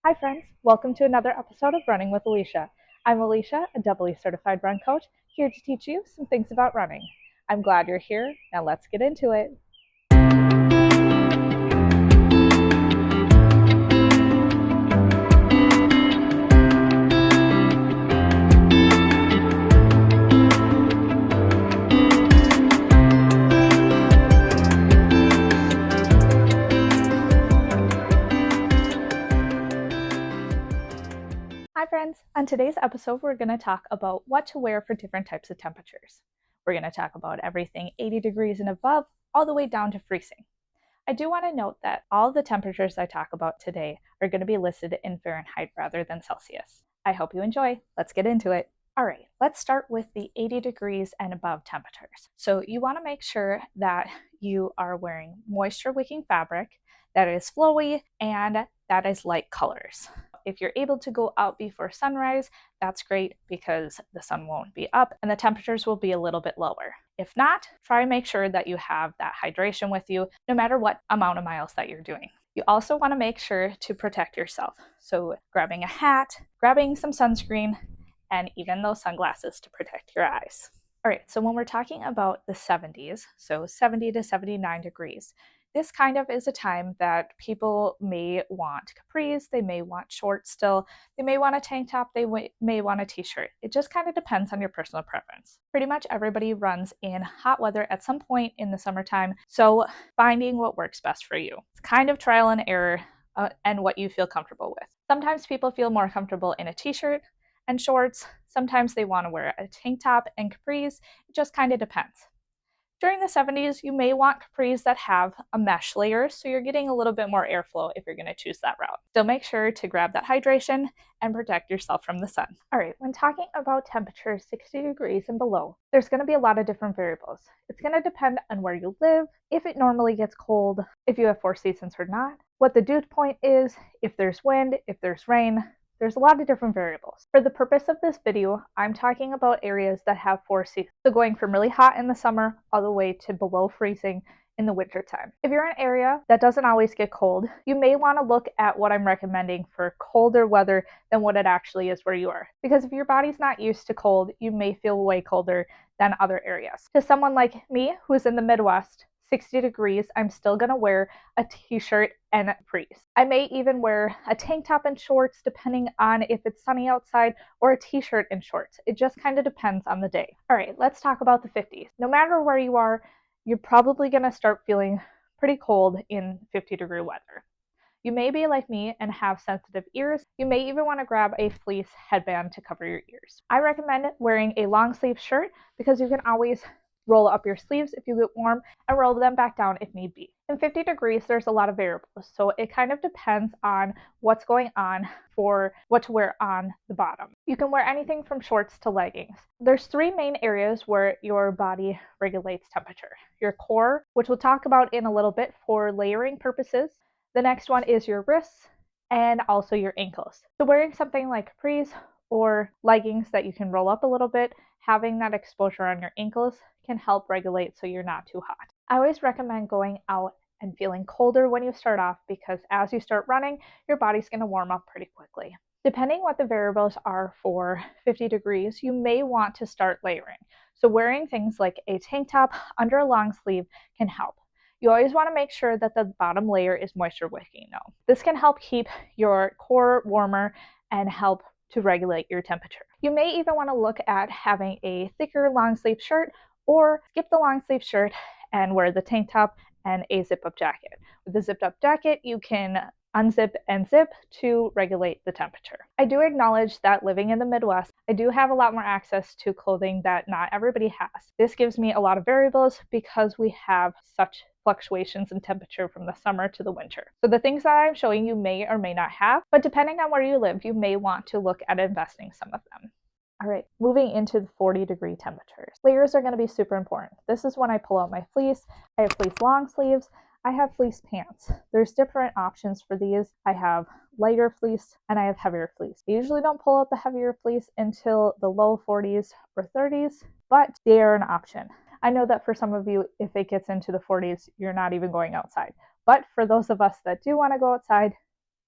Hi, friends. Welcome to another episode of Running with Alicia. I'm Alicia, a doubly certified run coach, here to teach you some things about running. I'm glad you're here. Now let's get into it. Hi, friends. On today's episode, we're going to talk about what to wear for different types of temperatures. We're going to talk about everything 80 degrees and above, all the way down to freezing. I do want to note that all the temperatures I talk about today are going to be listed in Fahrenheit rather than Celsius. I hope you enjoy. Let's get into it. All right, let's start with the 80 degrees and above temperatures. So you want to make sure that you are wearing moisture wicking fabric that is flowy and that is light colors. If you're able to go out before sunrise, that's great because the sun won't be up and the temperatures will be a little bit lower. If not, try and make sure that you have that hydration with you no matter what amount of miles that you're doing. You also want to make sure to protect yourself. So grabbing a hat, grabbing some sunscreen, and even those sunglasses to protect your eyes. All right, so when we're talking about the 70s, so 70 to 79 degrees, this kind of is a time that people may want capris, they may want shorts still, they may want a tank top, they may want a t-shirt. It just kind of depends on your personal preference. Pretty much everybody runs in hot weather at some point in the summertime, so finding what works best for you. It's kind of trial and error and what you feel comfortable with. Sometimes people feel more comfortable in a t-shirt and shorts. Sometimes they want to wear a tank top and capris. It just kind of depends. During the 70s, you may want capris that have a mesh layer, so you're getting a little bit more airflow if you're going to choose that route. Still make sure to grab that hydration and protect yourself from the sun. All right, when talking about temperatures 60 degrees and below, there's going to be a lot of different variables. It's going to depend on where you live, if it normally gets cold, if you have four seasons or not, what the dew point is, if there's wind, if there's rain. There's a lot of different variables. For the purpose of this video, I'm talking about areas that have four seasons. So going from really hot in the summer all the way to below freezing in the winter time. If you're in an area that doesn't always get cold, you may want to look at what I'm recommending for colder weather than what it actually is where you are. Because if your body's not used to cold, you may feel way colder than other areas. To someone like me who's in the Midwest, 60 degrees, I'm still going to wear a t-shirt and capris. I may even wear a tank top and shorts depending on if it's sunny outside, or a t-shirt and shorts. It just kind of depends on the day. All right, let's talk about the 50s. No matter where you are, you're probably going to start feeling pretty cold in 50-degree weather. You may be like me and have sensitive ears. You may even want to grab a fleece headband to cover your ears. I recommend wearing a long sleeve shirt because you can always roll up your sleeves if you get warm and roll them back down if need be. In 50 degrees, there's a lot of variables, so it kind of depends on what's going on for what to wear on the bottom. You can wear anything from shorts to leggings. There's three main areas where your body regulates temperature. Your core, which we'll talk about in a little bit for layering purposes. The next one is your wrists and also your ankles. So wearing something like capris or leggings that you can roll up a little bit, having that exposure on your ankles can help regulate so you're not too hot. I always recommend going out and feeling colder when you start off because as you start running, your body's going to warm up pretty quickly. Depending what the variables are for 50 degrees, you may want to start layering. So wearing things like a tank top under a long sleeve can help. You always want to make sure that the bottom layer is moisture wicking though. This can help keep your core warmer and help to regulate your temperature. You may even want to look at having a thicker long sleeve shirt or skip the long sleeve shirt and wear the tank top and a zip up jacket. With the zipped up jacket, you can unzip and zip to regulate the temperature. I do acknowledge that living in the Midwest, I do have a lot more access to clothing that not everybody has. This gives me a lot of variables because we have such fluctuations in temperature from the summer to the winter. So the things that I'm showing you may or may not have, but depending on where you live, you may want to look at investing some of them. All right, moving into the 40-degree temperatures. Layers are going to be super important. This is when I pull out my fleece. I have fleece long sleeves. I have fleece pants. There's different options for these. I have lighter fleece and I have heavier fleece. I usually don't pull out the heavier fleece until the low 40s or 30s, but they are an option. I know that for some of you, if it gets into the 40s, you're not even going outside. But for those of us that do want to go outside,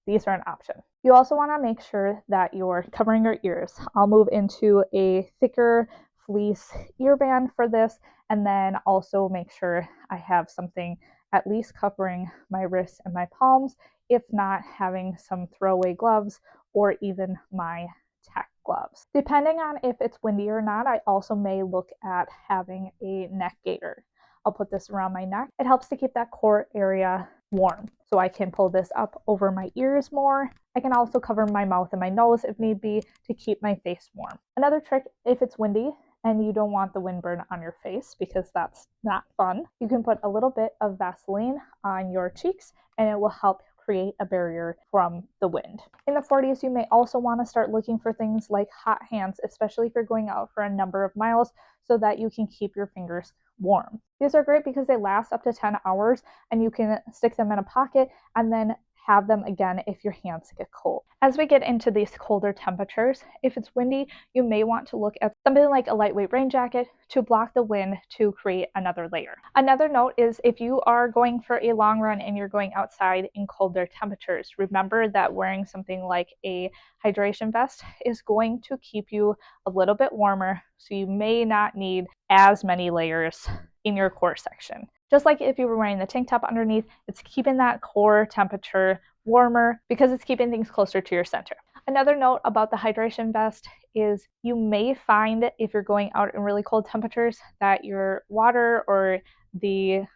these are an option. You also want to make sure that you're covering your ears. I'll move into a thicker fleece earband for this, and then also make sure I have something at least covering my wrists and my palms, if not having some throwaway gloves or even my tech gloves. Depending on if it's windy or not, I also may look at having a neck gaiter. I'll put this around my neck. It helps to keep that core area warm. So I can pull this up over my ears more. I can also cover my mouth and my nose if need be to keep my face warm. Another trick, if it's windy and you don't want the windburn on your face because that's not fun, you can put a little bit of Vaseline on your cheeks and it will help create a barrier from the wind. In the 40s, you may also want to start looking for things like hot hands, especially if you're going out for a number of miles, so that you can keep your fingers warm. These are great because they last up to 10 hours and you can stick them in a pocket and then have them again if your hands get cold. As we get into these colder temperatures, if it's windy, you may want to look at something like a lightweight rain jacket to block the wind to create another layer. Another note is if you are going for a long run and you're going outside in colder temperatures, remember that wearing something like a hydration vest is going to keep you a little bit warmer, so you may not need as many layers in your core section. Just like if you were wearing the tank top underneath, it's keeping that core temperature warmer because it's keeping things closer to your center. Another note about the hydration vest is you may find if you're going out in really cold temperatures that your water or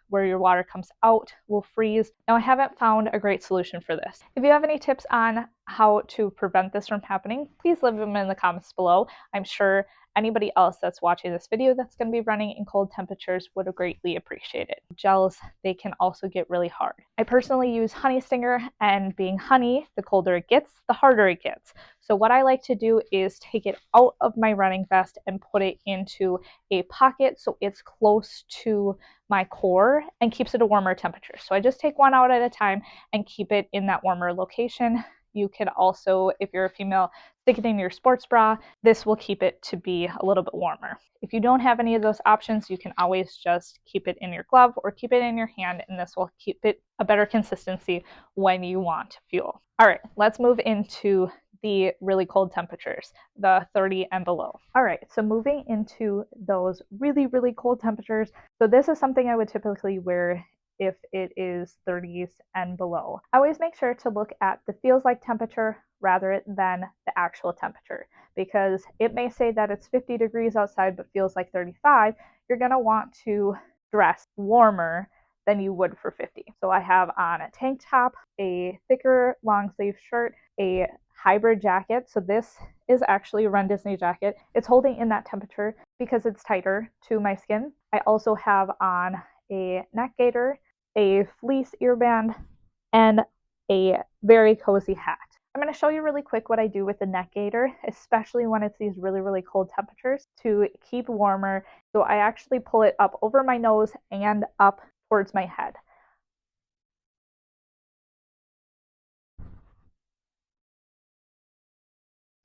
where your water comes out will freeze. Now, I haven't found a great solution for this. If you have any tips on how to prevent this from happening, please leave them in the comments below. I'm sure anybody else that's watching this video that's going to be running in cold temperatures would greatly appreciate it. Gels, they can also get really hard. I personally use Honey Stinger, and being honey, the colder it gets, the harder it gets. So what I like to do is take it out of my running vest and put it into a pocket so it's close to my core and keeps it a warmer temperature. So I just take one out at a time and keep it in that warmer location. You can also, if you're a female, stick it in your sports bra. This will keep it to be a little bit warmer. If you don't have any of those options, you can always just keep it in your glove or keep it in your hand, and this will keep it a better consistency when you want fuel. All right, let's move into the really cold temperatures, the 30 and below. All right, so moving into those really, really cold temperatures. So this is something I would typically wear if it is 30s and below. I always make sure to look at the feels like temperature rather than the actual temperature, because it may say that it's 50 degrees outside but feels like 35. You're gonna want to dress warmer than you would for 50. So I have on a tank top, a thicker long sleeve shirt, a hybrid jacket. So this is actually a Run Disney jacket. It's holding in that temperature because it's tighter to my skin. I also have on a neck gaiter, a fleece earband, and a very cozy hat. I'm going to show you really quick what I do with the neck gaiter, especially when it's these really, really cold temperatures to keep warmer. So I actually pull it up over my nose and up towards my head.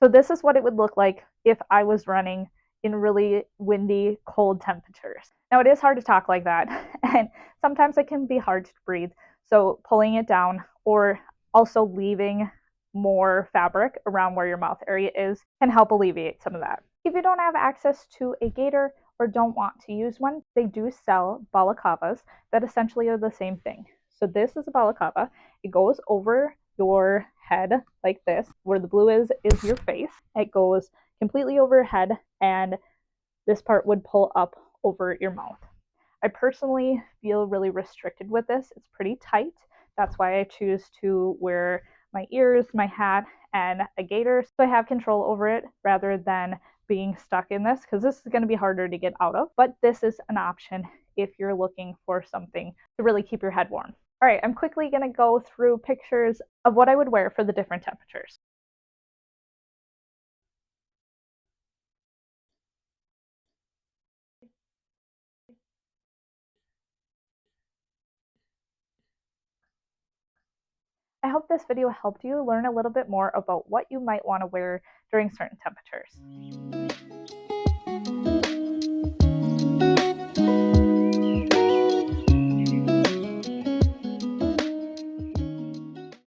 So this is what it would look like if I was running in really windy, cold temperatures. Now it is hard to talk like that, and sometimes it can be hard to breathe. So pulling it down or also leaving more fabric around where your mouth area is can help alleviate some of that. If you don't have access to a gaiter or don't want to use one, they do sell balaclavas that essentially are the same thing. So this is a balaclava. It goes over your head like this. Where the blue is your face. It goes completely over your head, and this part would pull up over your mouth. I personally feel really restricted with this. It's pretty tight. That's why I choose to wear my ears, my hat, and a gaiter so I have control over it rather than being stuck in this, because this is going to be harder to get out of. But this is an option if you're looking for something to really keep your head warm. All right, I'm quickly going to go through pictures of what I would wear for the different temperatures. I hope this video helped you learn a little bit more about what you might want to wear during certain temperatures.